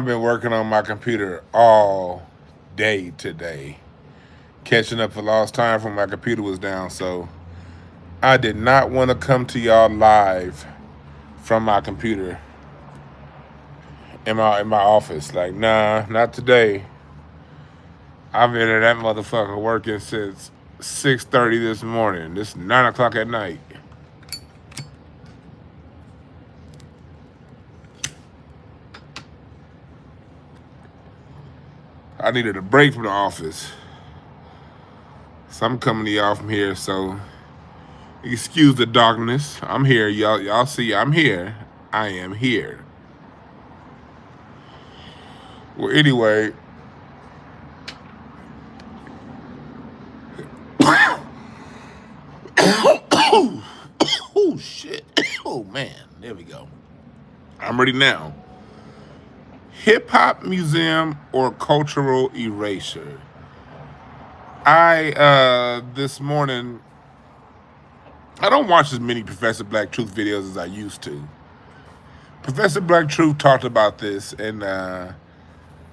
been working on my computer all day today, catching up for lost time from my computer was down. So I did not want to come to y'all live from my computer in my office. Like, nah, not today. I've been in that motherfucker working since 6:30 this morning. This 9 o'clock at night. I needed a break from the office. So I'm coming to y'all from here. So excuse the darkness. I'm here. Y'all see I'm here. I am here. Well, anyway. Oh, shit. Oh, man. There we go. I'm ready now. Hip hop museum or cultural erasure? This morning, I don't watch as many Professor Black Truth videos as I used to. Professor Black Truth talked about this, and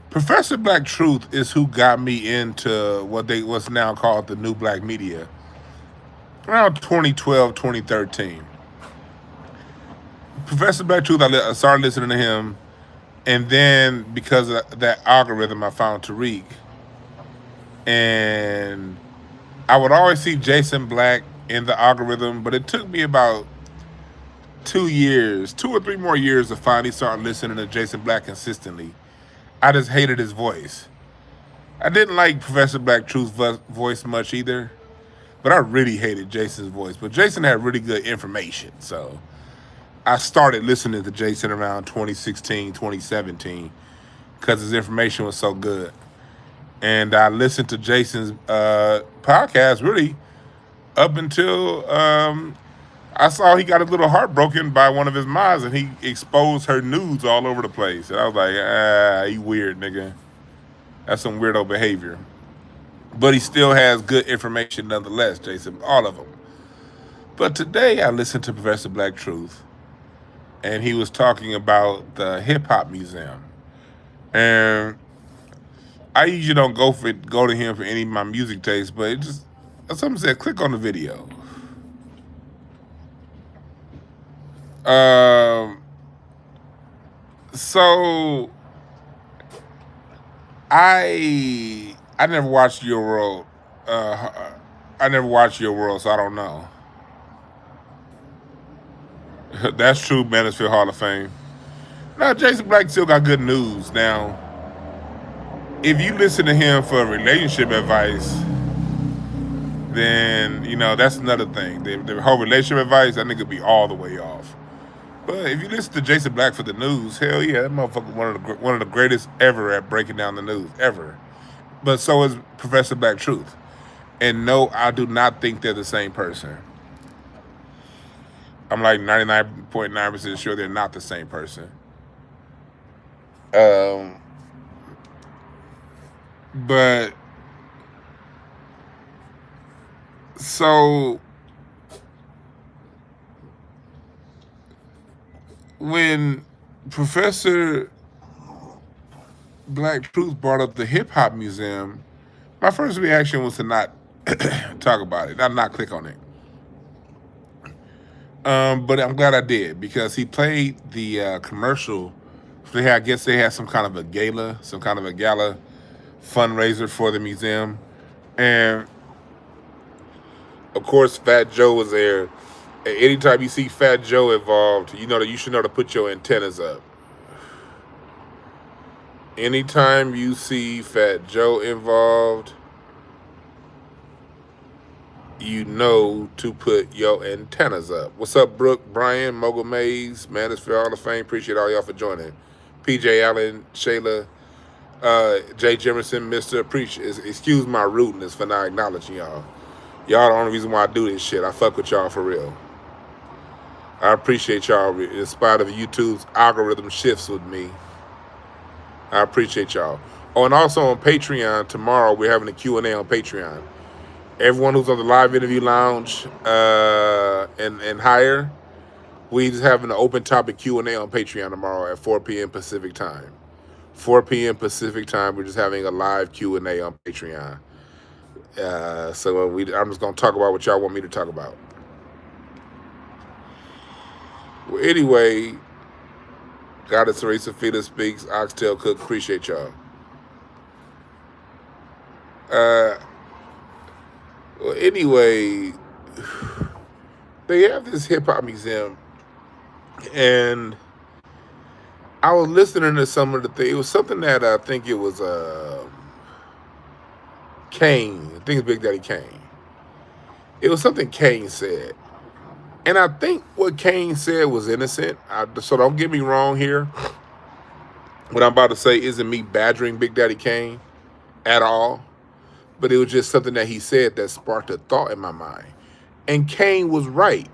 Professor Black Truth is who got me into what's now called the new black media around 2012, 2013. Professor Black Truth, I started listening to him, and then because of that algorithm, I found Tariq, and I would always see Jason Black in the algorithm, but it took me about 2 years, 2 or 3 more years to finally start listening to Jason Black consistently. I just hated his voice. I didn't like Professor Black Truth's voice much either, but I really hated Jason's voice. But Jason had really good information, so I started listening to Jason around 2016, 2017, because his information was so good. And I listened to Jason's podcast really up until I saw he got a little heartbroken by one of his mods, and he exposed her nudes all over the place. And I was like, you weird, nigga. That's some weirdo behavior. But he still has good information nonetheless, Jason, all of them. But today I listened to Professor Black Truth, and he was talking about the Hip Hop Museum. And I usually don't go to him for any of my music tastes, but it just, something said, click on the video. So I never watched Your World. I never watched Your World, so I don't know. That's true, Manosphere Hall of Fame. Now, Jason Black still got good news. Now, if you listen to him for relationship advice, then, that's another thing. The whole relationship advice, that nigga be all the way off. But if you listen to Jason Black for the news, hell yeah, that motherfucker one of the greatest ever at breaking down the news, ever. But so is Professor Black Truth. And no, I do not think they're the same person. I'm like 99.9% sure they're not the same person. But so when Professor Black Truth brought up the Hip Hop Museum, my first reaction was to not talk about it, not click on it. But I'm glad I did, because he played the commercial. I guess they had some kind of a gala fundraiser for the museum. And of course, Fat Joe was there. And anytime you see Fat Joe involved, you should know to put your antennas up. Anytime you see Fat Joe involved, you know to put your antennas up. What's up, Brooke, Brian, Mogul Mays, Manosphere Hall of Fame? Appreciate all y'all for joining. PJ Allen, Shayla, Jay Jimerson, Mr. Excuse my rudeness for not acknowledging y'all. Y'all the only reason why I do this shit. I fuck with y'all for real. I appreciate y'all in spite of YouTube's algorithm shifts with me. I appreciate y'all. Oh, and also on Patreon, tomorrow we're having a Q&A on Patreon. Everyone who's on the live interview lounge and higher, we just having an open topic Q&A on Patreon tomorrow at 4 p.m. Pacific time. 4 p.m. Pacific time. We're just having a live Q&A on Patreon. I'm just gonna talk about what y'all want me to talk about. Well, anyway, Goddess Teresa Fita speaks. Oxtail Cook, appreciate y'all. Uh, well, anyway, they have this hip hop museum, and I was listening to some of the things. It was something that I think it was Kane. I think it's Big Daddy Kane. It was something Kane said. And I think what Kane said was innocent. So don't get me wrong here. What I'm about to say isn't me badgering Big Daddy Kane at all. But it was just something that he said that sparked a thought in my mind. And Kane was right.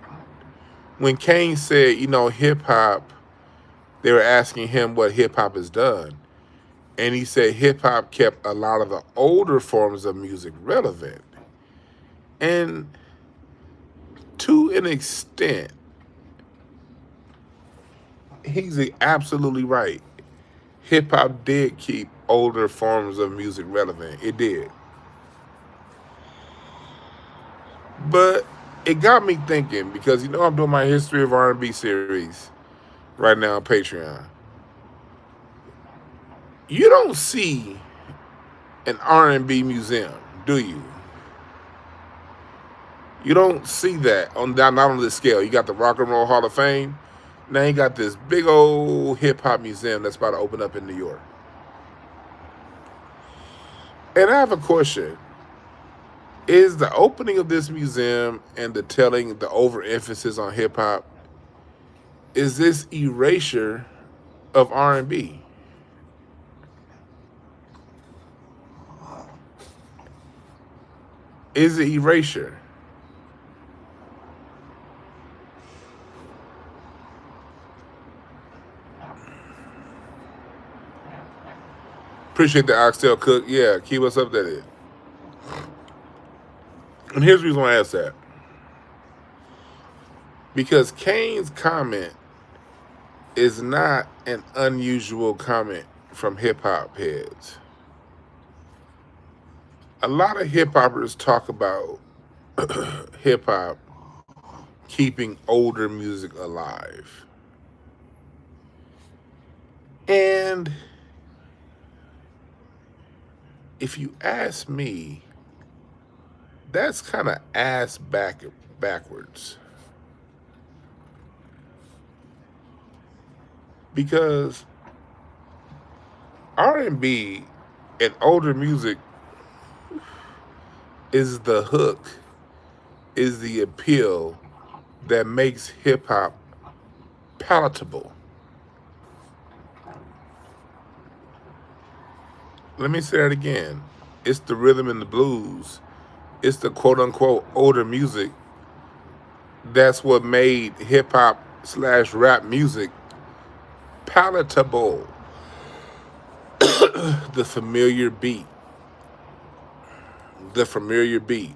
When Kane said, hip hop, they were asking him what hip hop has done. And he said hip hop kept a lot of the older forms of music relevant. And to an extent, he's absolutely right. Hip hop did keep older forms of music relevant. It did. But it got me thinking, because I'm doing my history of R&B series right now on Patreon. You don't see an R&B museum, do you? You don't see that not on this scale. You got the Rock and Roll Hall of Fame. Now you got this big old hip hop museum that's about to open up in New York. And I have a question. Is the opening of this museum and the overemphasis on hip hop, is this erasure of R&B? Is it erasure? Appreciate the Oxtail Cook. Yeah, keep us updated. And here's the reason why I asked that. Because Kane's comment is not an unusual comment from hip hop heads. A lot of hip hoppers talk about hip hop keeping older music alive. And if you ask me, that's kind of backwards. Because R&B and older music is the hook, is the appeal that makes hip hop palatable. Let me say that again. It's the rhythm and the blues. It's the quote unquote older music. That's what made hip hop / rap music palatable. The familiar beat. The familiar beat.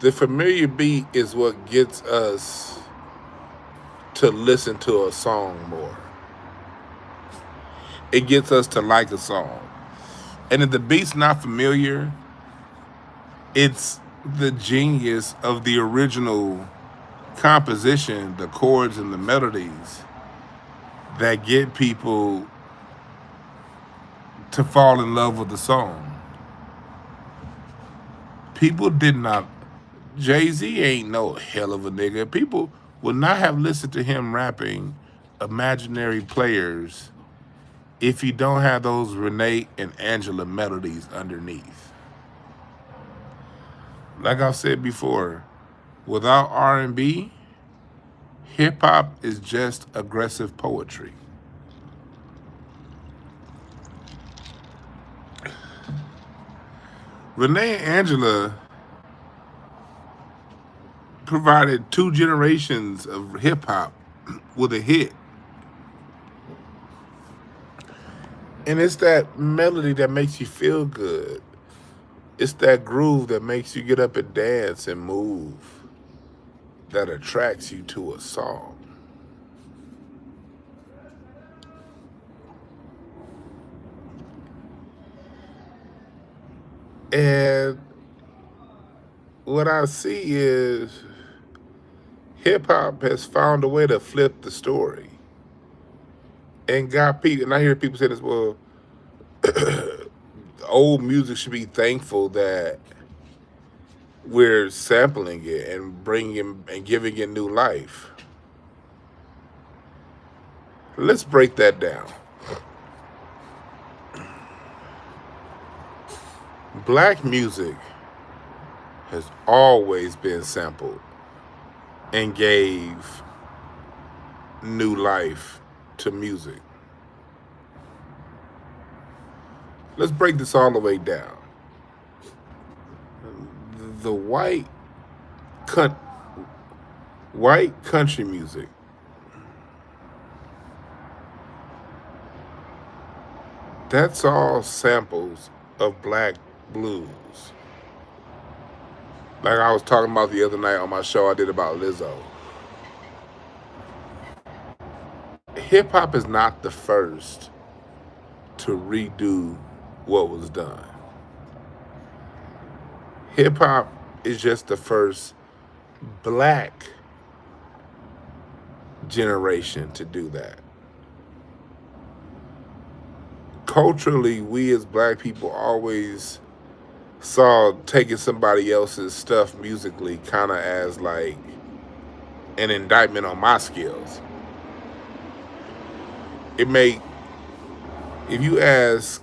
The familiar beat is what gets us to listen to a song more. It gets us to like a song. And if the beat's not familiar, it's the genius of the original composition, the chords and the melodies, that get people to fall in love with the song. People did not. Jay-Z ain't no hell of a nigga. People would not have listened to him rapping Imaginary Players if you don't have those Renee and Angela melodies underneath. Like I've said before, without R&B, hip-hop is just aggressive poetry. Renee and Angela provided 2 generations of hip-hop with a hit. And it's that melody that makes you feel good. It's that groove that makes you get up and dance and move. that attracts you to a song. And what I see is hip hop has found a way to flip the story and got people. And I hear people say this, well, old music should be thankful that we're sampling it and bringing and giving it new life. Let's break that down. Black music has always been sampled and gave new life to music. Let's break this all the way down. The white country music, that's all samples of black blues. Like I was talking about the other night on my show I did about Lizzo. Hip hop is not the first to redo what was done. Hip hop is just the first black generation to do that. Culturally, we as black people always saw taking somebody else's stuff musically kind of as like an indictment on my skills. It may, if you ask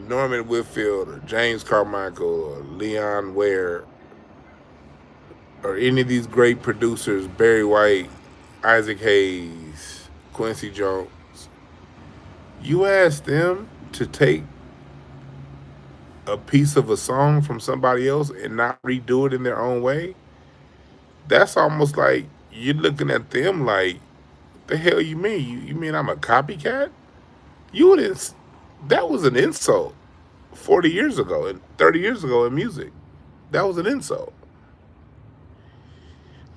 Norman Whitfield or James Carmichael or Leon Ware or any of these great producers, Barry White, Isaac Hayes, Quincy Jones, you ask them to take a piece of a song from somebody else and not redo it in their own way, that's almost like you're looking at them like, the hell you mean? You mean I'm a copycat? You wouldn't. That was an insult 40 years ago and 30 years ago in music. That was an insult.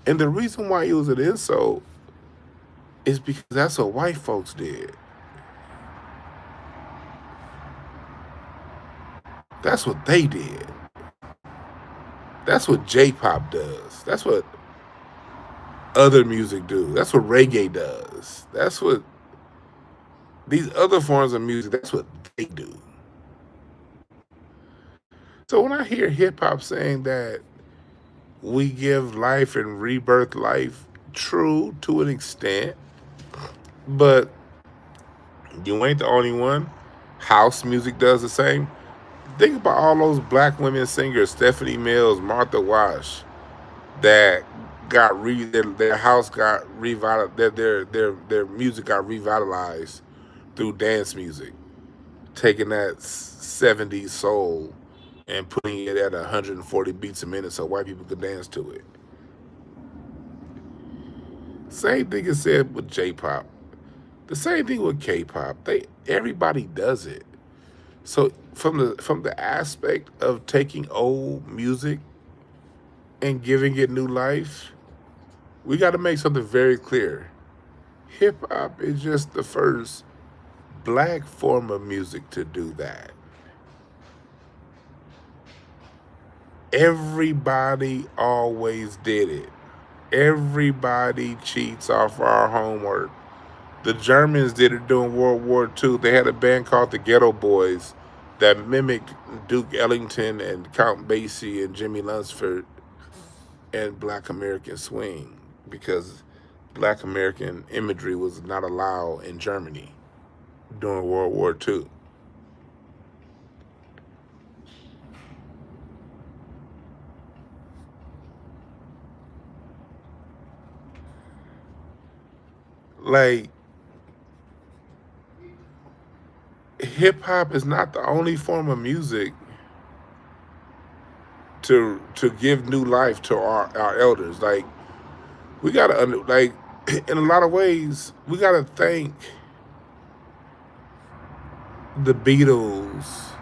And the reason why it was an insult is because that's what white folks did. That's what they did. That's what J-pop does. That's what other music do. That's what reggae does. That's what these other forms of music, that's what they do. So when I hear hip hop saying that we give life and rebirth life, true to an extent, but you ain't the only one. House music does the same. Think about all those black women singers, Stephanie Mills, Martha Wash, that got their house got revitalized, their music got revitalized through dance music, taking that 70s soul and putting it at 140 beats a minute so white people could dance to it. Same thing is said with J-pop. The same thing with K-pop. Everybody does it. So from the aspect of taking old music and giving it new life, we got to make something very clear. Hip hop is just the first black form of music to do that. Everybody always did it. Everybody cheats off our homework. The Germans did it during World War II. They had a band called the Ghetto Boys that mimicked Duke Ellington and Count Basie and Jimmy Lunsford and Black American swing, because Black American imagery was not allowed in Germany during World War II. Like, hip hop is not the only form of music to give new life to our elders. Like, we gotta like, in a lot of ways, we gotta thank the Beatles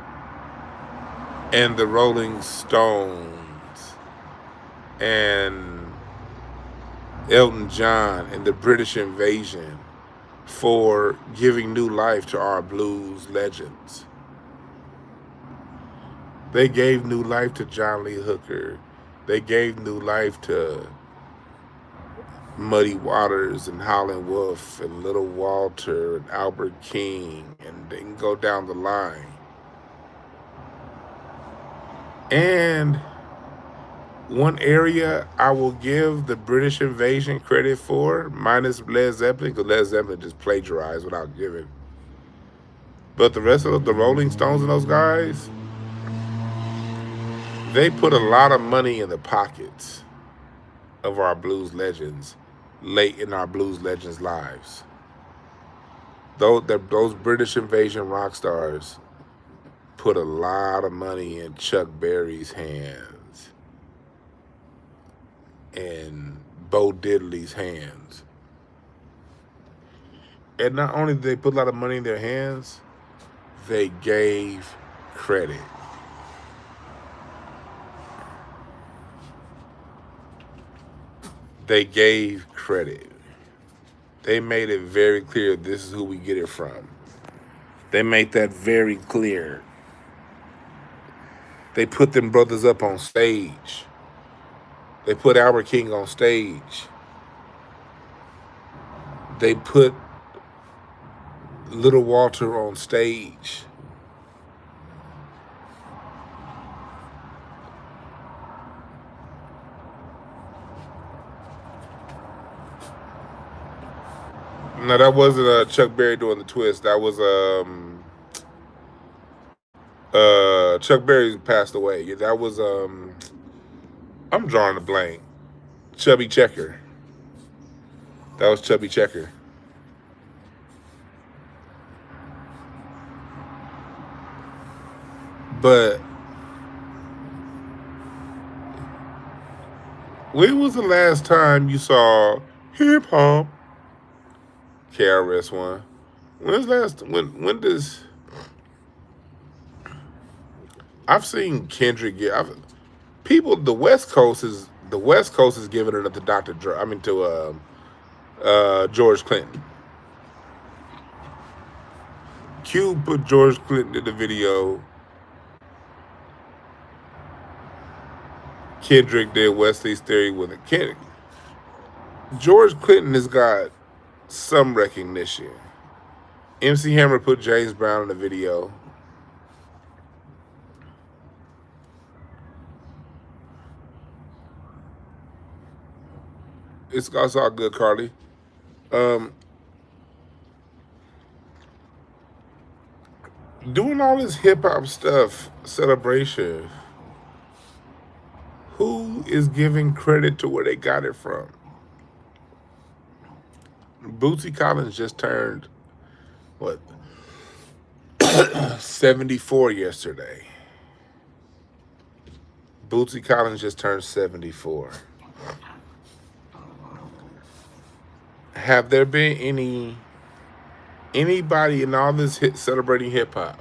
and the Rolling Stones and Elton John and the British invasion for giving new life to our blues legends. They gave new life to John Lee Hooker. They gave new life to Muddy Waters and Howlin' Wolf and Little Walter and Albert King, and they can go down the line. And one area I will give the British invasion credit for, minus Led Zeppelin, because Led Zeppelin just plagiarized without giving. But the rest of the Rolling Stones and those guys, they put a lot of money in the pockets of our blues legends late in our blues legends' lives. Those British invasion rock stars put a lot of money in Chuck Berry's hands and Bo Diddley's hands. And not only did they put a lot of money in their hands, they gave credit. They gave credit. They made it very clear this is who we get it from. They made that very clear. They put them brothers up on stage. They put Albert King on stage. They put Little Walter on stage. No, that wasn't Chuck Berry doing the twist. That was Chuck Berry passed away. Yeah, that was I'm drawing a blank. Chubby Checker. That was Chubby Checker. But when was the last time you saw hip hop? KRS-One. When's last? When does? I've seen Kendrick get. People. The West Coast is giving it up to Dr. Dre. I mean to George Clinton. Q put George Clinton in the video. Kendrick did Wesley's Theory with it. George Clinton has got some recognition. MC Hammer put James Brown in the video. It's all good, Carly. Um, doing all this hip hop stuff, celebration. Who is giving credit to where they got it from? Bootsy Collins just turned what 74 yesterday. Bootsy Collins just turned 74. Have there been anybody in all this celebrating hip hop?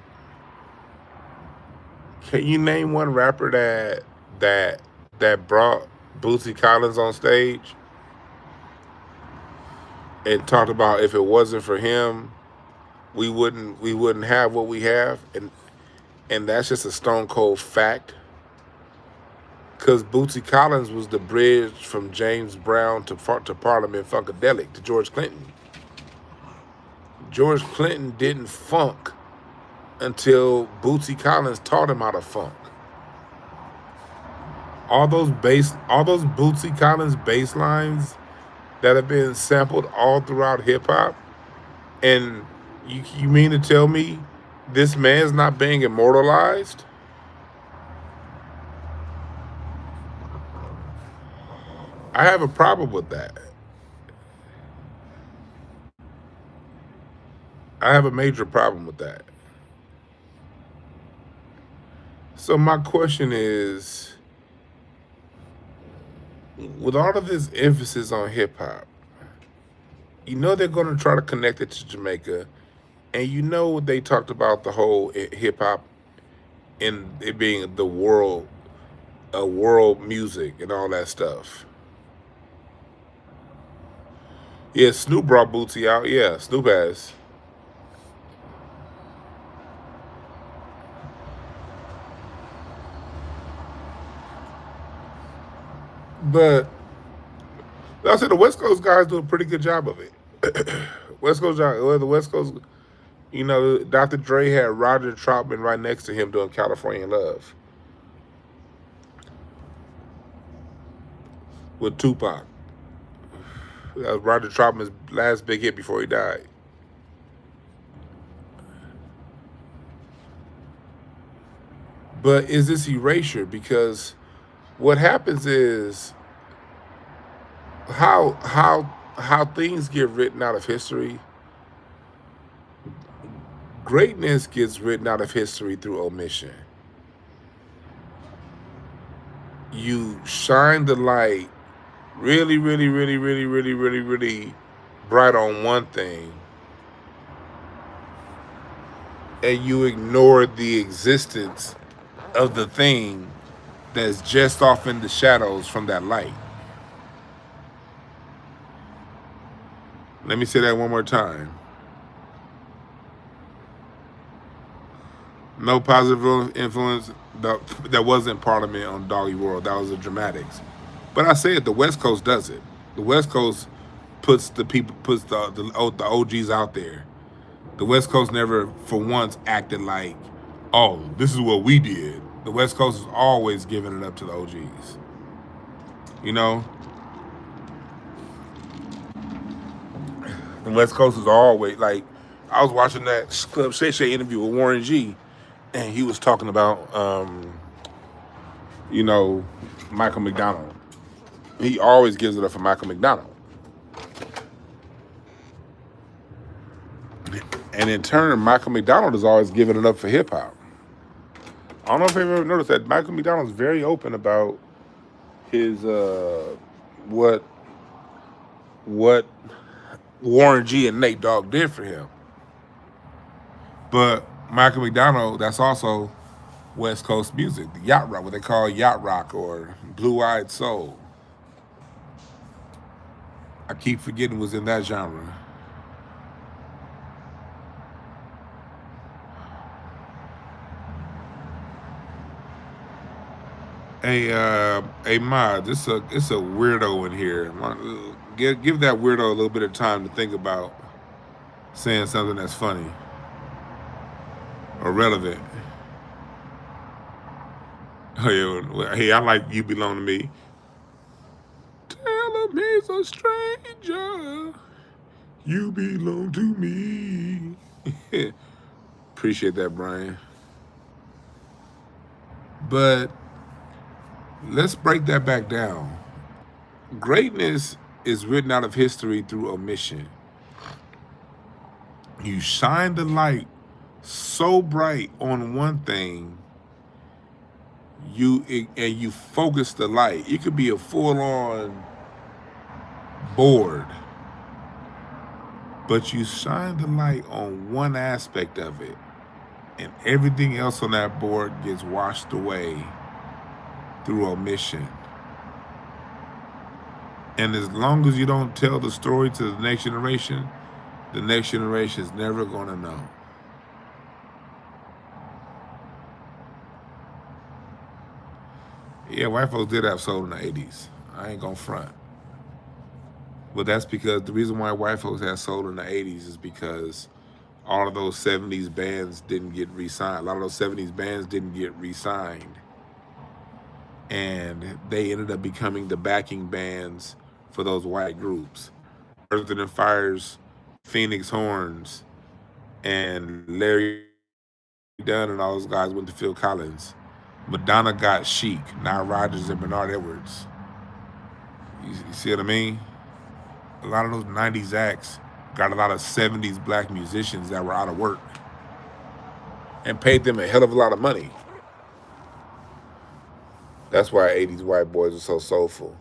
Can you name one rapper that brought Bootsy Collins on stage and talked about if it wasn't for him, we wouldn't have what we have, and that's just a stone cold fact. Because Bootsy Collins was the bridge from James Brown to Parliament Funkadelic to George Clinton. George Clinton didn't funk until Bootsy Collins taught him how to funk. All those Bootsy Collins bass lines that have been sampled all throughout hip hop, and you mean to tell me this man's not being immortalized? I have a problem with that. I have a major problem with that. So my question is, with all of this emphasis on hip hop, you know they're going to try to connect it to Jamaica, and you know they talked about the whole hip hop and it being the world music and all that stuff. Yeah, Snoop brought Bootsy out. Yeah, Snoop has. But I said the West Coast guys do a pretty good job of it. West Coast, well, the West Coast, Dr. Dre had Roger Troutman right next to him doing California Love with Tupac. That was Roger Troutman's last big hit before he died. But is this erasure? Because what happens is how things get written out of history. Greatness gets written out of history through omission. You shine the light really, really, really, really, really, really, really bright on one thing, and you ignore the existence of the thing that's just off in the shadows from that light. Let me say that one more time. No positive influence. That wasn't Parliament on Doggy World. That was the dramatics. But I say it. The West Coast does it. The West Coast puts the OGs out there. The West Coast never, for once, acted like, oh, this is what we did. The West Coast is always giving it up to the OGs. You know, the West Coast is always like. I was watching that Club Shay Shay interview with Warren G, and he was talking about, you know, Michael McDonald. He always gives it up for Michael McDonald. And in turn, Michael McDonald is always giving it up for hip hop. I don't know if you've ever noticed that Michael McDonald is very open about his what what Warren G and Nate Dogg did for him. But Michael McDonald, that's also West Coast music, the yacht rock, what they call yacht rock or blue eyed soul. I keep forgetting was in that genre. Hey, Ma, it's a weirdo in here. Give that weirdo a little bit of time to think about saying something that's funny or relevant. Oh, yeah, well, hey, I like You Belong to Me. Tell him he's a stranger. You belong to me. Appreciate that, Brian. But let's break that back down. Greatness is written out of history through omission. You shine the light so bright on one thing, you focus the light. It could be a full-on board, but you shine the light on one aspect of it, and everything else on that board gets washed away through omission. And as long as you don't tell the story to the next generation is never going to know. Yeah, white folks did have soul in the 80s. I ain't going to front. But that's because the reason why white folks had soul in the 80s is because all of those 70s bands didn't get re-signed. A lot of those 70s bands didn't get re-signed. And they ended up becoming the backing bands for those white groups. Earth and Fire's Phoenix Horns and Larry Dunn and all those guys went to Phil Collins. Madonna got Chic, Nile Rodgers, and Bernard Edwards. You see what I mean? A lot of those 90s acts got a lot of 70s black musicians that were out of work and paid them a hell of a lot of money. That's why 80s white boys are so soulful.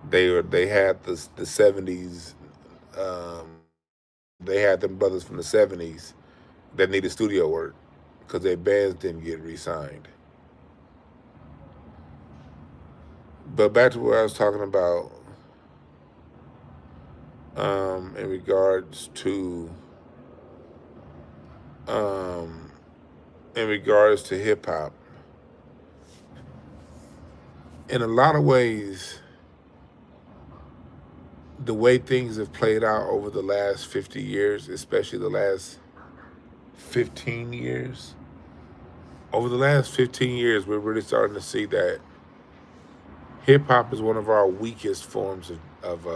They had the 70s, um, they had them brothers from the 70s that needed studio work because their bands didn't get re-signed. But back to what I was talking about, in regards to um, hip hop. In a lot of ways, the way things have played out over the last 50 years, especially the last 15 years, over the last 15 years, we're really starting to see that hip hop is one of our weakest forms of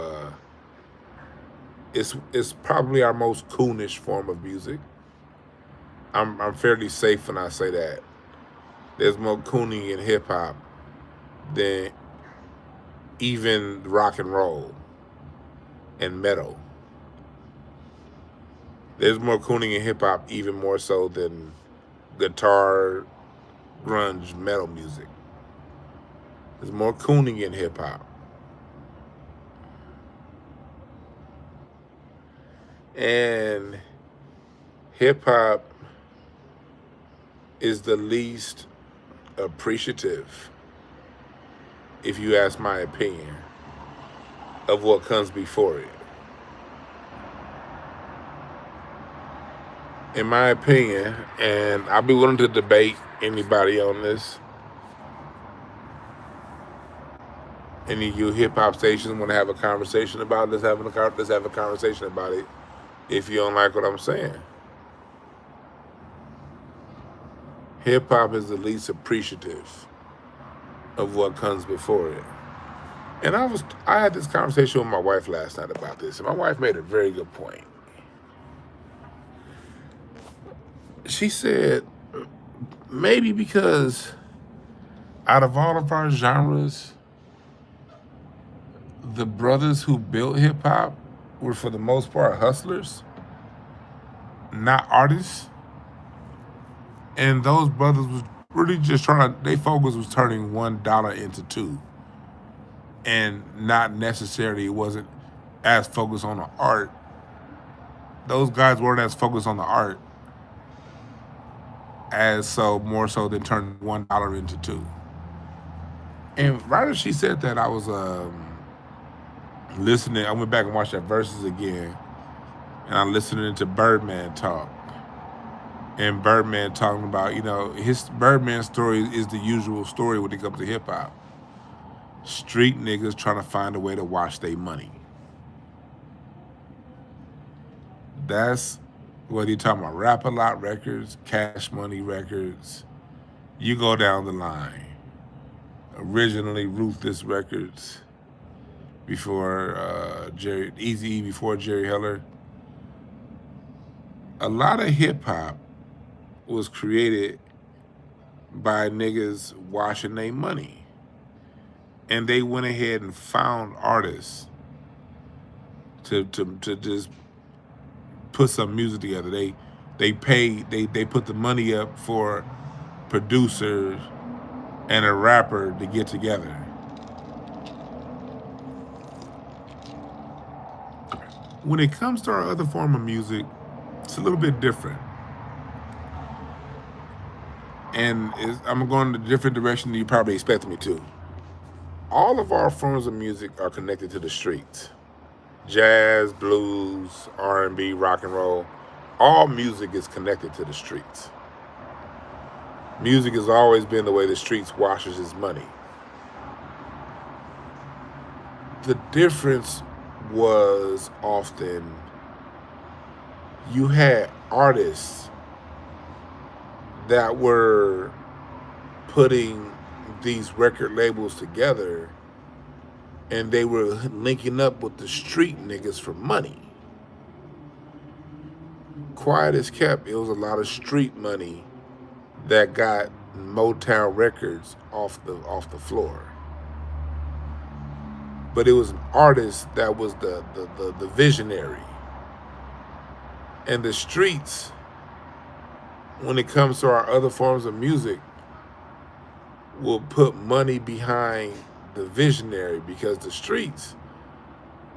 it's probably our most coonish form of music. I'm fairly safe when I say that. There's more cooning in hip hop than even rock and roll and metal. There's more cooning in hip hop even more so than guitar, grunge, metal music. There's more cooning in hip hop. And hip hop is the least appreciative, if you ask my opinion, of what comes before it. In my opinion, and I'll be willing to debate anybody on this. Any of you hip hop stations want to have a conversation about it? Let's have a conversation about it. If you don't like what I'm saying, hip hop is the least appreciative of what comes before it. And I had this conversation with my wife last night about this, and my wife made a very good point. She said maybe because out of all of our genres, the brothers who built hip hop were for the most part hustlers, not artists. And those brothers was really just trying to, their focus was turning $1 into two. And not necessarily, it wasn't as focused on the art. Those guys weren't as focused on the art as so more so than turning $1 into two. And right as she said that, I was listening. I went back and watched that verses again, and I'm listening to Birdman talk. And Birdman talking about, his Birdman story is the usual story when it comes to hip hop. Street niggas trying to find a way to wash their money. That's what he talking about. Rap a Lot Records, Cash Money Records. You go down the line. Originally Ruthless Records, before Eazy-E, before Jerry Heller. A lot of hip hop was created by niggas washing their money. And they went ahead and found artists to just put some music together. They put the money up for producers and a rapper to get together. When it comes to our other form of music, it's a little bit different. And I'm going in a different direction than you probably expected me to. All of our forms of music are connected to the streets. Jazz, blues, R&B, rock and roll. All music is connected to the streets. Music has always been the way the streets washes its money. The difference was often you had artists that were putting these record labels together, and they were linking up with the street niggas for money. Quiet as kept, it was a lot of street money that got Motown Records off the floor. But it was an artist that was the visionary. And the streets, when it comes to our other forms of music, will put money behind the visionary, because the streets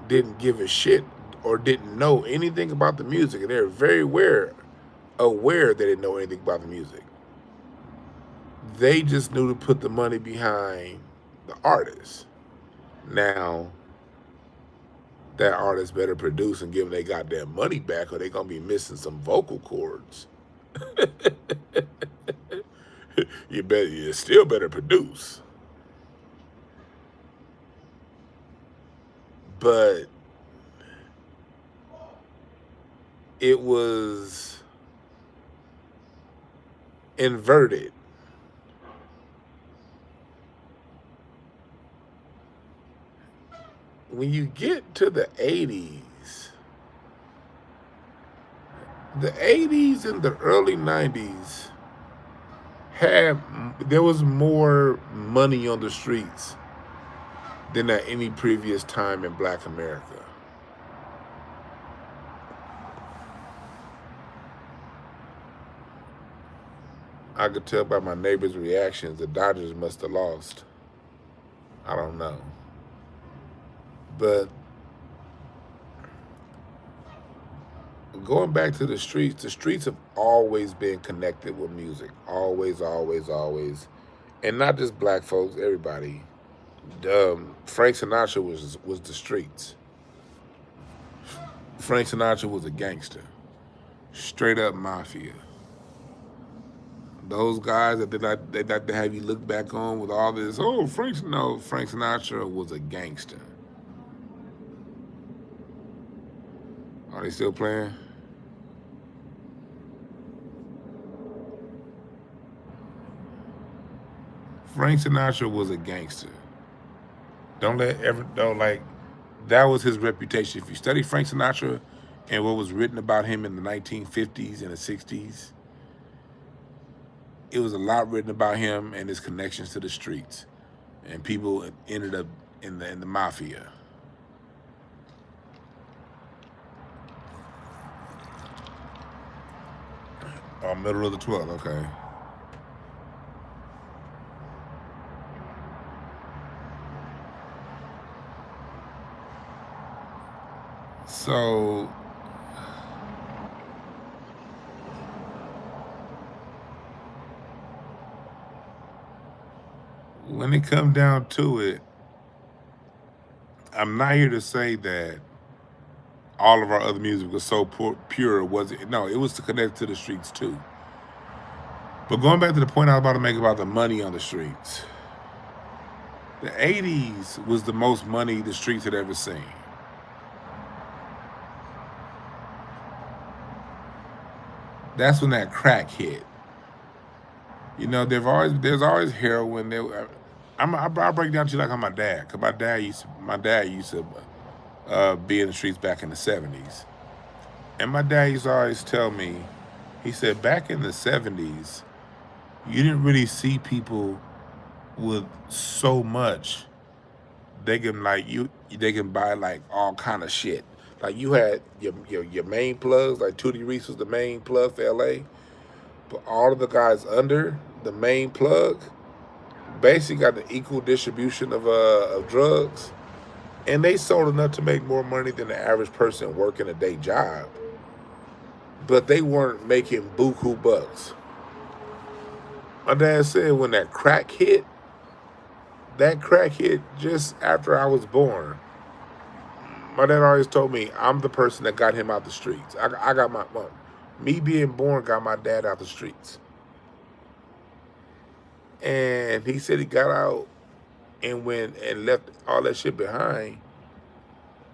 didn't give a shit or didn't know anything about the music, and they're very aware they didn't know anything about the music. They just knew to put the money behind the artist. Now, that artist better produce and give them their goddamn money back, or they gonna be missing some vocal cords. You still better produce. But it was inverted. When you get to the 80s and the early 90s had, there was more money on the streets than at any previous time in Black America. I could tell by my neighbors' reactions the Dodgers must have lost. I don't know. But going back to the streets have always been connected with music. Always, always, always. And not just black folks, everybody. Frank Sinatra was the streets. Frank Sinatra was a gangster. Straight up mafia. Those guys that they like to have you look back on with all this, oh, Frank Sinatra was a gangster. Are they still playing? Frank Sinatra was a gangster. Don't like, that was his reputation. If you study Frank Sinatra and what was written about him in the 1950s and the 60s, it was a lot written about him and his connections to the streets. And people ended up in the mafia. Oh, middle of the 12th, okay. So when it comes down to it, I'm not here to say that all of our other music was so pure. Was it? No, it was to connect to the streets too. But going back to the point I was about to make about the money on the streets, the 80s was the most money the streets had ever seen. That's when that crack hit. You know, there's always heroin. I'll break down to you like how my dad, cause my dad used to be in the streets back in the 70s, and my dad used to always tell me, he said back in the 70s, you didn't really see people with so much they can buy like all kind of shit. Like you had your main plugs, like Tootie Reese was the main plug for LA, but all of the guys under the main plug basically got the equal distribution of drugs, and they sold enough to make more money than the average person working a day job, but they weren't making buku bucks. My dad said when that crack hit just after I was born. My dad always told me I'm the person that got him out the streets. I got me being born got my dad out the streets. And he said he got out and went and left all that shit behind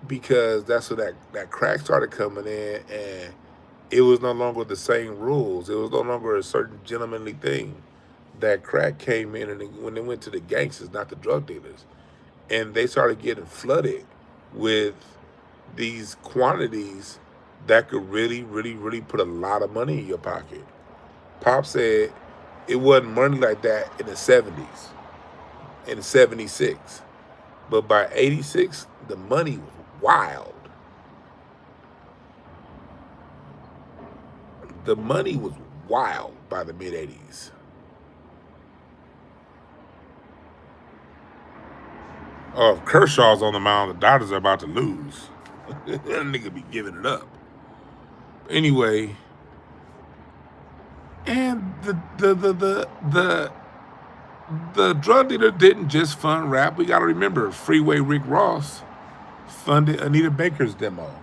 because that's when that crack started coming in, and it was no longer the same rules. It was no longer a certain gentlemanly thing. That crack came in, and when they went to the gangsters, not the drug dealers, and they started getting flooded with these quantities that could really, really, really put a lot of money in your pocket. Pop said it wasn't money like that in the 70s, in 76. But by 86, the money was wild. The money was wild by the mid 80s. Oh, if Kershaw's on the mound, the Dodgers are about to lose. That nigga be giving it up. Anyway, and the drug dealer didn't just fund rap. We got to remember, Freeway Rick Ross funded Anita Baker's demo.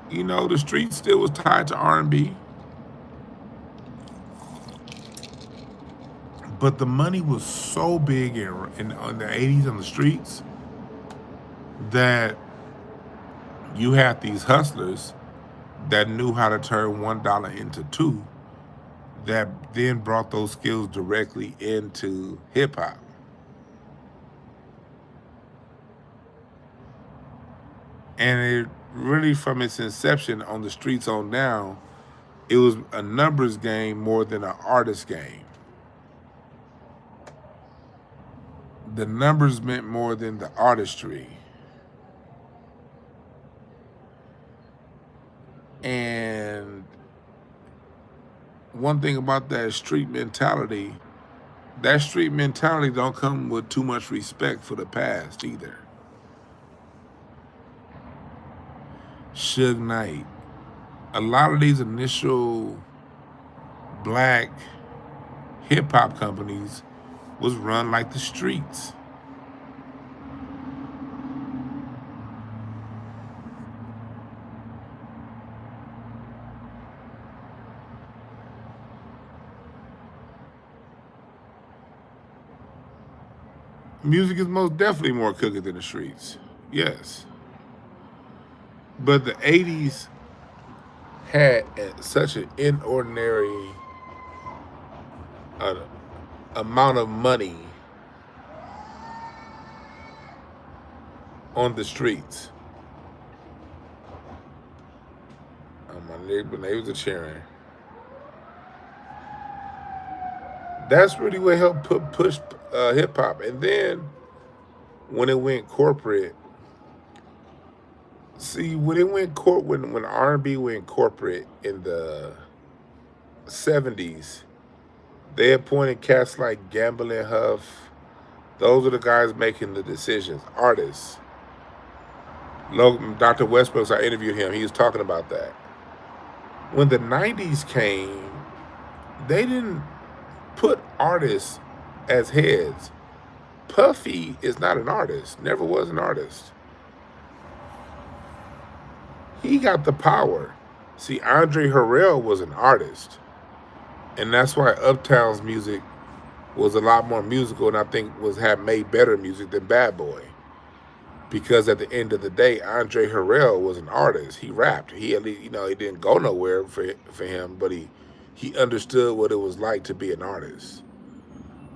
You know, the street still was tied to R&B, but the money was so big in the 80s on the streets that you had these hustlers that knew how to turn $1 into two, that then brought those skills directly into hip hop. And it really, from its inception on the streets on down, it was a numbers game more than an artist game. The numbers meant more than the artistry. And one thing about that street mentality don't come with too much respect for the past either. Suge Knight. A lot of these initial black hip hop companies was run like the streets. Music is most definitely more crooked than the streets. Yes. But the 80s had such an inordinary uh, amount of money on the streets. My neighbors are cheering. That's really what helped push hip hop. And then when it went corporate, when it went when R&B went corporate in the 70s, they appointed cats like Gamble and Huff. Those are the guys making the decisions, artists. Dr. Westbrook, I interviewed him. He was talking about that. When the 90s came, they didn't put artists as heads. Puffy is not an artist, never was an artist. He got the power. See, Andre Harrell was an artist. And that's why Uptown's music was a lot more musical, and I think had made better music than Bad Boy. Because at the end of the day, Andre Harrell was an artist. He rapped. He at least, he didn't go nowhere for him, but he understood what it was like to be an artist.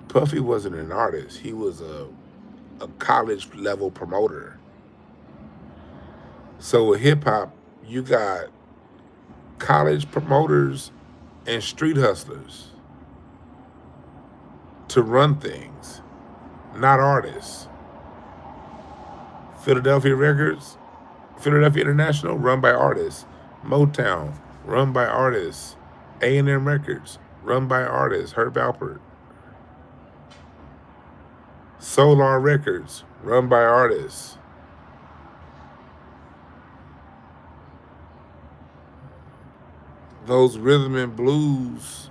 Puffy wasn't an artist. He was a college level promoter. So with hip hop, you got college promoters and street hustlers to run things, not artists. Philadelphia International, run by artists. Motown, run by artists. A&M Records, run by artists. Herb Alpert. Solar Records, run by artists. Those rhythm and blues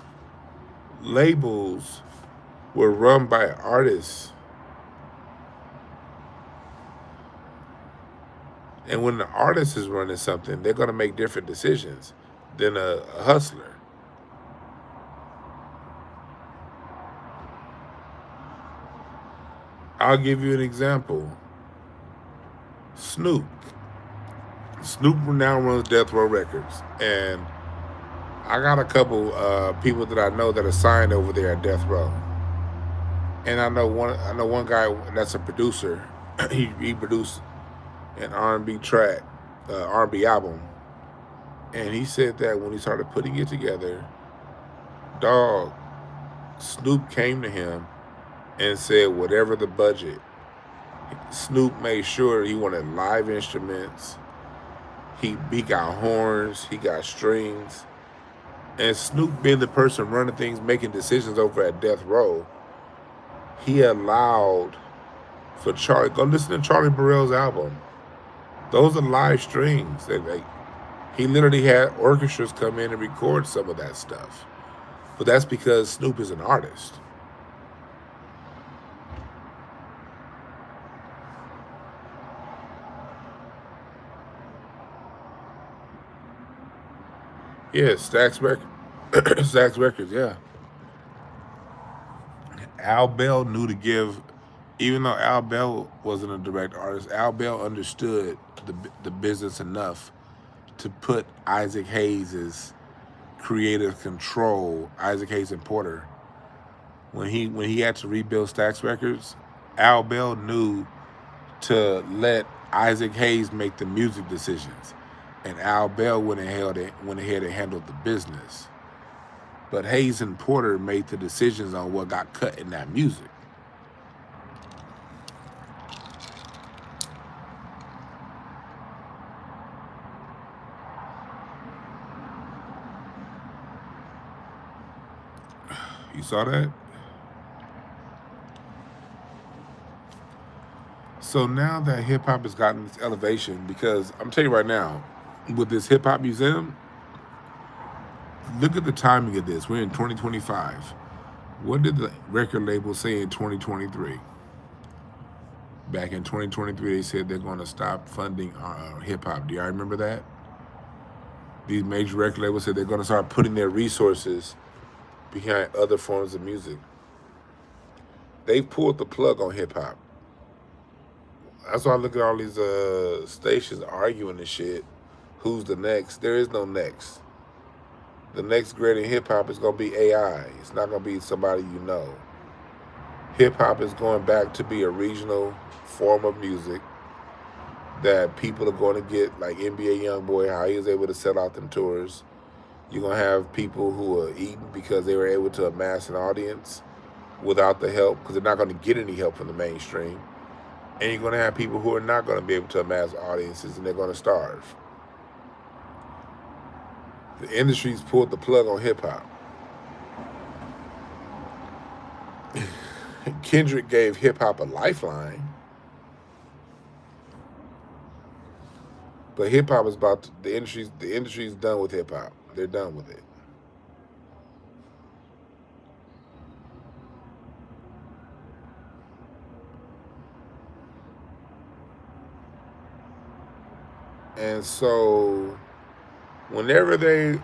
labels were run by artists. And when the artist is running something, they're going to make different decisions than a hustler. I'll give you an example. Snoop. Snoop now runs Death Row Records, and I got a couple people that I know that are signed over there at Death Row. And I know one guy that's a producer. he produced an R&B track, R&B album, and he said that when he started putting it together, Snoop came to him and said whatever the budget. Snoop made sure he wanted live instruments. He got horns, he got strings. And Snoop being the person running things, making decisions over at Death Row, he allowed for Charlie, go listen to Charlie Burrell's album. Those are live strings. He literally had orchestras come in and record some of that stuff. But that's because Snoop is an artist. Yeah, Stax Records. Stax Records, yeah. Al Bell knew to give, even though Al Bell wasn't a direct artist, Al Bell understood the business enough to put Isaac Hayes' creative control, Isaac Hayes and Porter, when he had to rebuild Stax Records, Al Bell knew to let Isaac Hayes make the music decisions, and Al Bell went ahead and handled the business. But Hayes and Porter made the decisions on what got cut in that music. You saw that? So now that hip hop has gotten this elevation, because I'm telling you right now, with this hip hop museum, look at the timing of this. We're in 2025. What did the record label say in 2023? Back in 2023, they said they're going to stop funding hip hop. Do y'all remember that? These major record labels said they're going to start putting their resources behind other forms of music. They pulled the plug on hip hop. That's why I look at all these stations arguing and shit. Who's the next? There is no next. The next great in hip hop is gonna be AI. It's not gonna be somebody you know. Hip hop is going back to be a regional form of music that people are going to get, like NBA YoungBoy, how he was able to sell out them tours. You're gonna have people who are eating because they were able to amass an audience without the help, because they're not going to get any help from the mainstream. And you're going to have people who are not going to be able to amass audiences, and they're going to starve. The industry's pulled the plug on hip hop. Kendrick gave hip hop a lifeline, but hip hop is about the industry's. The industry's done with hip hop. They're done with it. And so, whenever they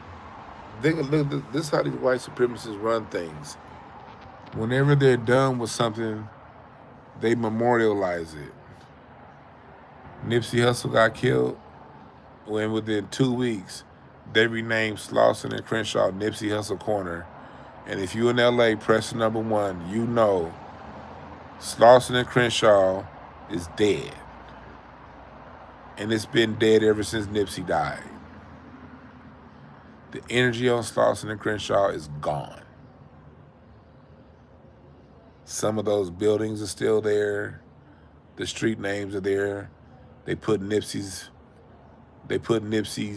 look, this is how these white supremacists run things. Whenever they're done with something, they memorialize it. Nipsey Hussle got killed. When within 2 weeks, they renamed Slauson and Crenshaw Nipsey Hussle Corner. And if you in LA, press number one, you know Slauson and Crenshaw is dead. And it's been dead ever since Nipsey died. The energy on Slauson and Crenshaw is gone. Some of those buildings are still there. The street names are there. They put Nipsey's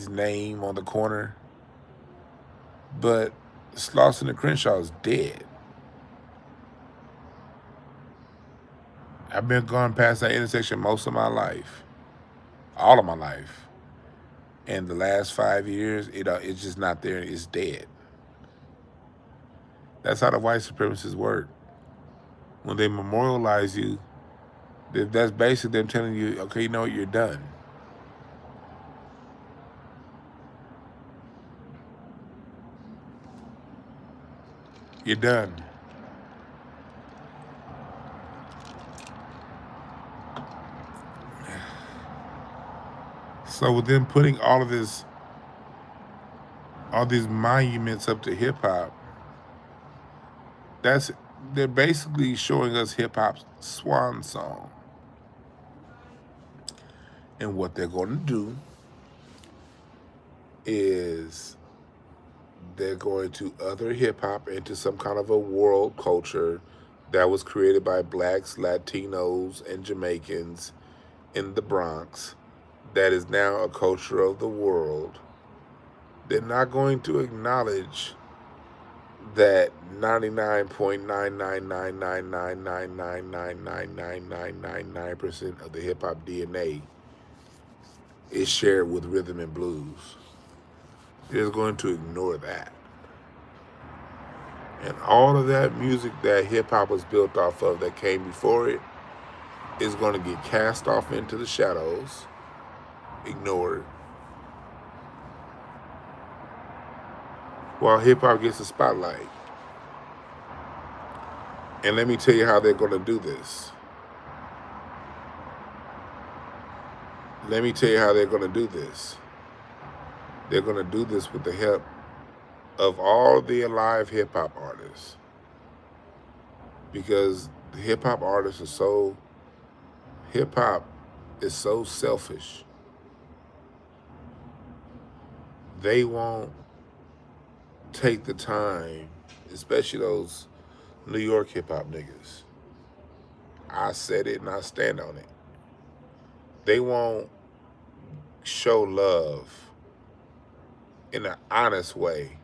name on the corner. But Slauson and Crenshaw is dead. I've been going past that intersection most of my life. All of my life. And the last 5 years, it's just not there. It's dead. That's how the white supremacists work. When they memorialize you, that's basically them telling you, okay, you know what, you're done. You're done. So with them putting all these monuments up to hip hop, they're basically showing us hip hop's swan song. And what they're going to do is they're going to other hip hop into some kind of a world culture that was created by blacks, Latinos, and Jamaicans in the Bronx that is now a culture of the world. They're not going to acknowledge that 99.99999999999% of the hip hop DNA is shared with rhythm and blues. They're going to ignore that. And all of that music that hip hop was built off of that came before it is going to get cast off into the shadows, ignored. while hip hop gets the spotlight. And let me tell you how they're going to do this. Let me tell you how they're going to do this. They're going to do this with the help of all the alive hip hop artists. Because the hip hop artists are hip hop is so selfish. They won't take the time, especially those New York hip hop niggas. I said it and I stand on it. They won't show love in an honest way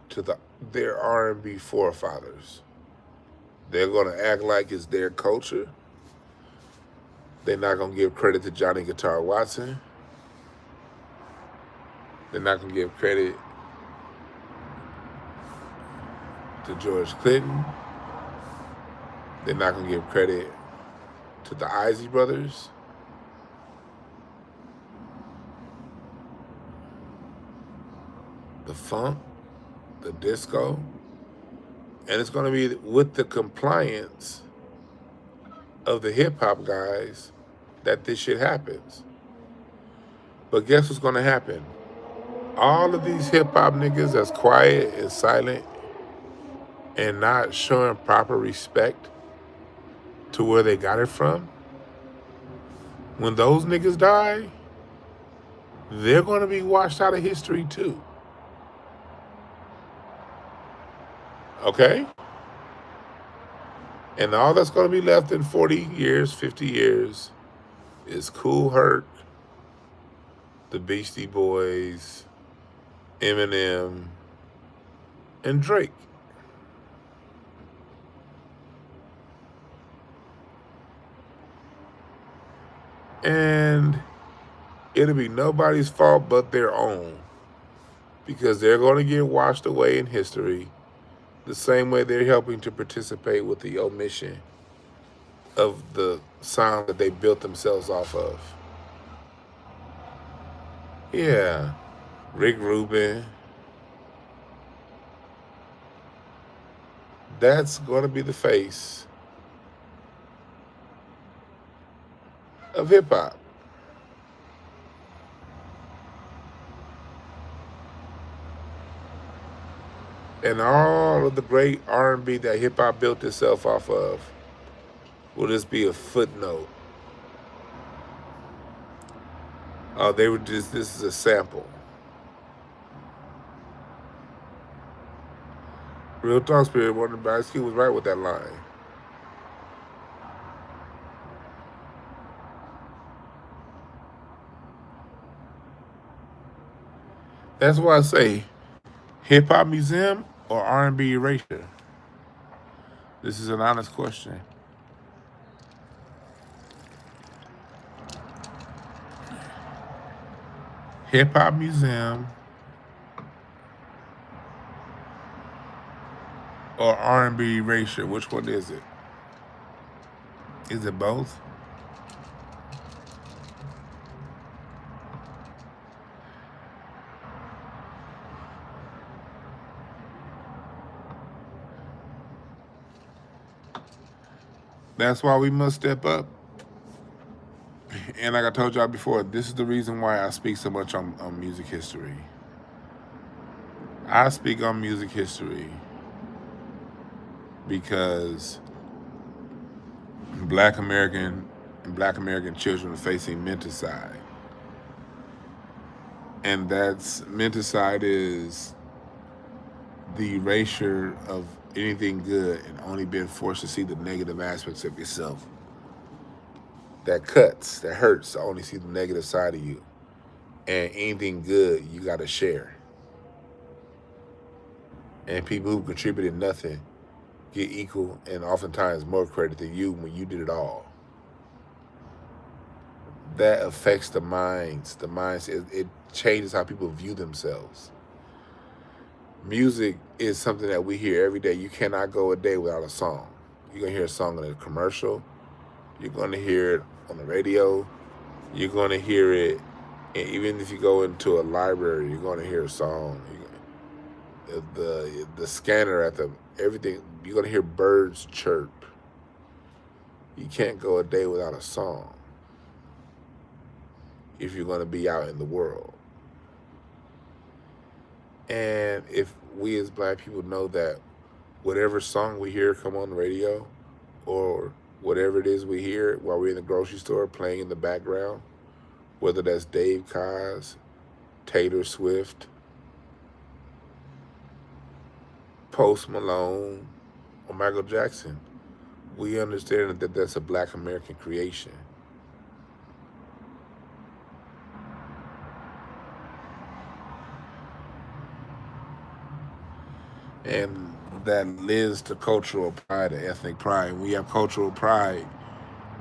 to their R&B forefathers. They're gonna act like it's their culture. They're not gonna give credit to Johnny Guitar Watson. They're not gonna give credit to George Clinton. They're not gonna give credit to the Isley brothers. The funk, the disco, and it's going to be with the compliance of the hip hop guys that this shit happens. But guess what's going to happen? All of these hip hop niggas that's quiet and silent and not showing proper respect to where they got it from, when those niggas die, they're going to be washed out of history too. Okay? And all that's going to be left in 40 years, 50 years is Kool Herc, the Beastie Boys, Eminem, and Drake. And it'll be nobody's fault but their own, because they're going to get washed away in history the same way they're helping to participate with the omission of the sound that they built themselves off of. Yeah, Rick Rubin. That's going to be the face of hip hop. And all of the great R&B that hip hop built itself off of will just be a footnote. They were just, this is a sample. Real Talk Spirit, one of the Ice Cube was right with that line. That's why I say, hip hop museum or R&B erasure? This is an honest question. Hip hop museum or R&B erasure? Which one is it? Is it both? That's why we must step up. And like I told y'all before, this is the reason why I speak so much on music history. I speak on music history because Black American children are facing menticide. And menticide is the erasure of anything good and only being forced to see the negative aspects of yourself. That cuts, that hurts to only see the negative side of you. And anything good, you got to share. And people who contributed nothing get equal and oftentimes more credit than you when you did it all. That affects the minds. The minds, it changes how people view themselves. Music is something that we hear every day. You cannot go a day without a song. You're going to hear a song in a commercial. You're going to hear it on the radio. You're going to hear it, and even if you go into a library, you're going to hear a song. the scanner at the everything. You're gonna hear birds chirp. You can't go a day without a song if you're gonna be out in the world. And if we as black people know that whatever song we hear come on the radio, or whatever it is we hear while we're in the grocery store playing in the background, whether that's Dave Koz, Taylor Swift, Post Malone, or Michael Jackson, we understand that that's a black American creation. And that lends to cultural pride and ethnic pride. When you have cultural pride,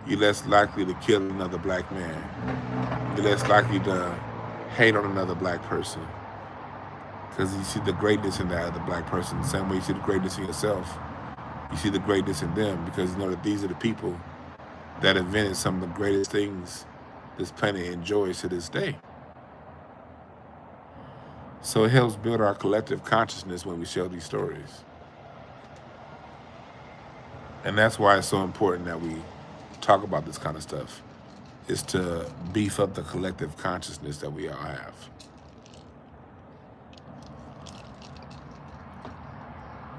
you're less likely to kill another black man. You're less likely to hate on another black person, because you see the greatness in that other black person. The same way you see the greatness in yourself, you see the greatness in them, because you know that these are the people that invented some of the greatest things this planet enjoys to this day. So it helps build our collective consciousness when we share these stories. And that's why it's so important that we talk about this kind of stuff, is to beef up the collective consciousness that we all have.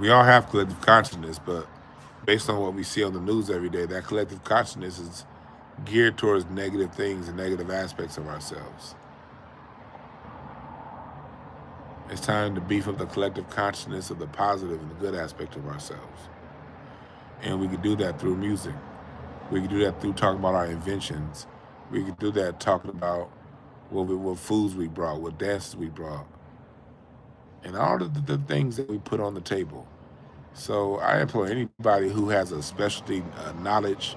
We all have collective consciousness, but based on what we see on the news every day, that collective consciousness is geared towards negative things and negative aspects of ourselves. It's time to beef up the collective consciousness of the positive and the good aspect of ourselves. And we can do that through music. We can do that through talking about our inventions. We can do that talking about what foods we brought, what dances we brought, and all of the things that we put on the table. So I implore anybody who has a specialty knowledge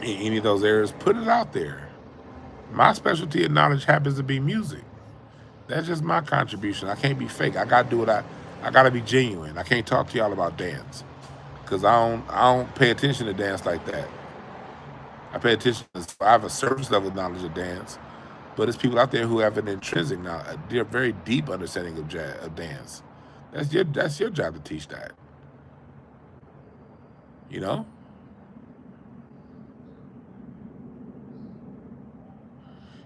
in any of those areas, put it out there. My specialty and knowledge happens to be music. That's just my contribution. I can't be fake. I gotta do what I gotta be genuine. I can't talk to y'all about dance, because I don't pay attention to dance like that. I pay attention I have a surface level knowledge of dance, but it's people out there who have an intrinsic knowledge, a very deep understanding of dance. That's your job to teach that. You know?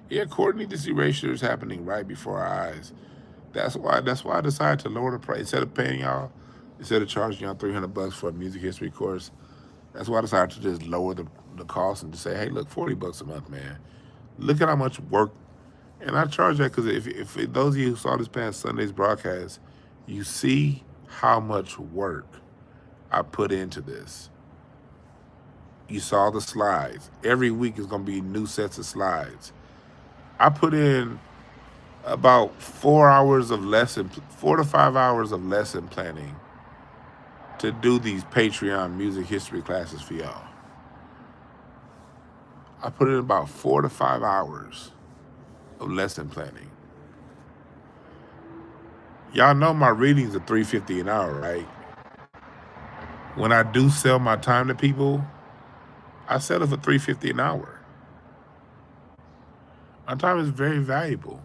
Yeah, coordinated erasure is happening right before our eyes. That's why I decided to lower the price. Instead of charging y'all $300 for a music history course. That's why I decided to just lower the cost and just say, hey, look, $40 a month, man. Look at how much work. And I charge that because if those of you who saw this past Sunday's broadcast, you see how much work I put into this. You saw the slides. Every week is going to be new sets of slides. I put in about 4 to 5 hours of lesson planning to do these Patreon music history classes for y'all. I put in about 4 to 5 hours of lesson planning. Y'all know my readings are $3.50 an hour, right? When I do sell my time to people, I sell it for $3.50 an hour. My time is very valuable.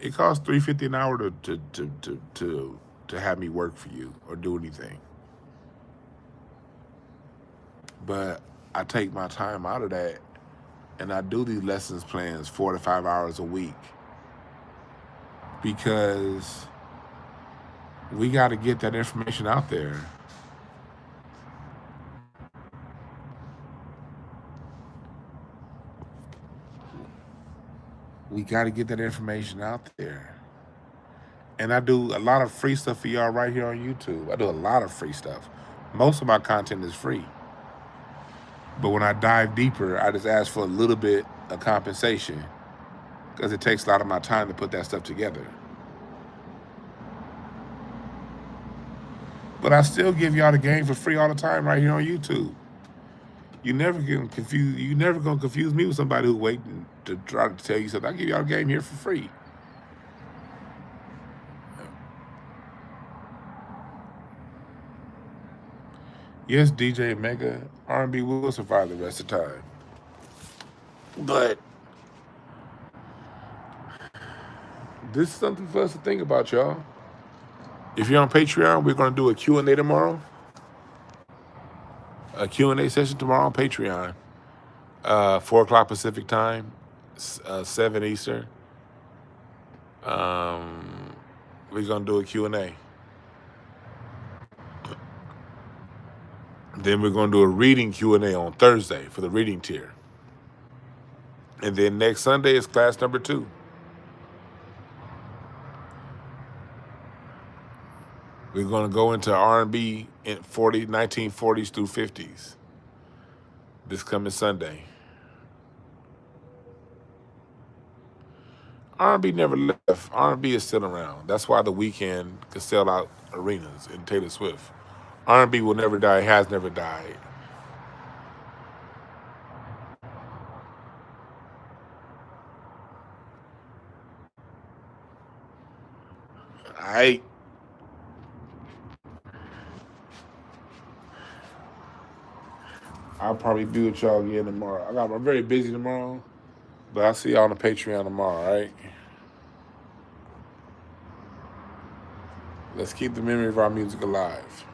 It costs $3.50 an hour to have me work for you or do anything. But I take my time out of that and I do these lessons plans 4 to 5 hours a week, because we got to get that information out there. We got to get that information out there. And I do a lot of free stuff for y'all right here on YouTube. I do a lot of free stuff. Most of my content is free. But when I dive deeper, I just ask for a little bit of compensation, because it takes a lot of my time to put that stuff together. But I still give y'all the game for free all the time right here on YouTube. You never gonna confuse me with somebody who's waiting to try to tell you something. I give y'all the game here for free. Yes, DJ Mega, R&B will survive the rest of the time. But this is something for us to think about, y'all. If you're on Patreon, we're going to do a Q&A tomorrow. A Q&A session tomorrow on Patreon. 4 o'clock Pacific time, 7 Eastern. We're going to do a Q&A. Then we're going to do a reading Q&A on Thursday for the reading tier. And then next Sunday is class number 2. We're going to go into R&B in 1940s through 50s this coming Sunday. R&B never left. R&B is still around. That's why The Weeknd could sell out arenas and Taylor Swift. R&B will never die, has never died. I'll probably be with y'all again tomorrow. I'm very busy tomorrow, but I'll see y'all on the Patreon tomorrow, all right? Let's keep the memory of our music alive.